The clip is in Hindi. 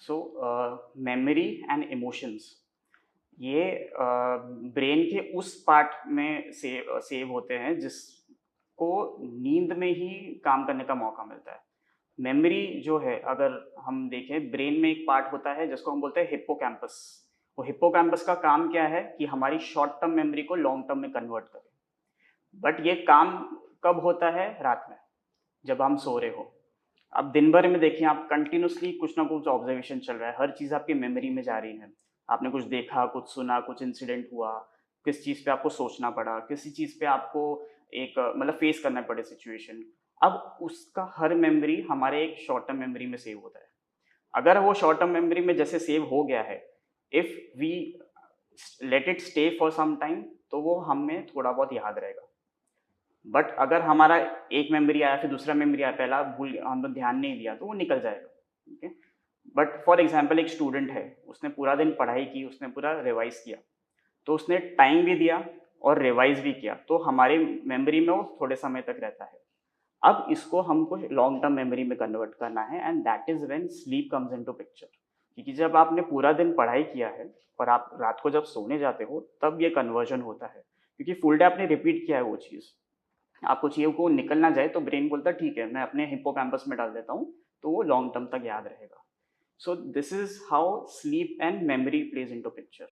सो मेमोरी एंड इमोशंस ये ब्रेन के उस पार्ट में सेव होते हैं जिसको नींद में ही काम करने का मौका मिलता है। मेमोरी जो है, अगर हम देखें, ब्रेन में एक पार्ट होता है जिसको हम बोलते हैं हिप्पोकैम्पस। वो हिप्पोकैम्पस का काम क्या है कि हमारी शॉर्ट टर्म मेमोरी को लॉन्ग टर्म में कन्वर्ट करे। बट ये काम कब होता है? रात में, जब हम सो रहे हो। अब दिन भर में देखिए, आप कंटिन्यूअसली कुछ ना कुछ ऑब्जर्वेशन चल रहा है, हर चीज़ आपकी मेमोरी में जा रही है। आपने कुछ देखा, कुछ सुना, कुछ इंसिडेंट हुआ, किस चीज़ पे आपको सोचना पड़ा, किसी चीज़ पे आपको एक मतलब फेस करना पड़े सिचुएशन। अब उसका हर मेमोरी हमारे एक शॉर्ट टर्म मेमोरी में सेव होता है। अगर वो शॉर्ट टर्म मेमोरी में जैसे सेव हो गया है, if we let it stay for some time, तो वो हमें थोड़ा बहुत याद रहेगा। बट अगर हमारा एक मेमोरी आया, फिर दूसरा मेमोरी आया, पहला भूल, हमने ध्यान नहीं दिया, तो वो निकल जाएगा। ठीक है। बट फॉर एग्जाम्पल, एक स्टूडेंट है, उसने पूरा दिन पढ़ाई की, उसने पूरा रिवाइज किया, तो उसने टाइम भी दिया और रिवाइज भी किया, तो हमारी मेमोरी में वो थोड़े समय तक रहता है। अब इसको हमको लॉन्ग टर्म मेमोरी में कन्वर्ट करना है, and that is when sleep comes into picture. क्योंकि जब आपने पूरा दिन पढ़ाई किया है और आप रात को जब सोने जाते हो, तब ये कन्वर्जन होता है। क्योंकि फुल डे आपने रिपीट किया है वो चीज़, आपको चाहिए वो निकल ना जाए, तो ब्रेन बोलता है ठीक है, मैं अपने हिप्पोकैम्पस में डाल देता हूँ, तो वो लॉन्ग टर्म तक याद रहेगा। So this is how sleep and memory plays into picture.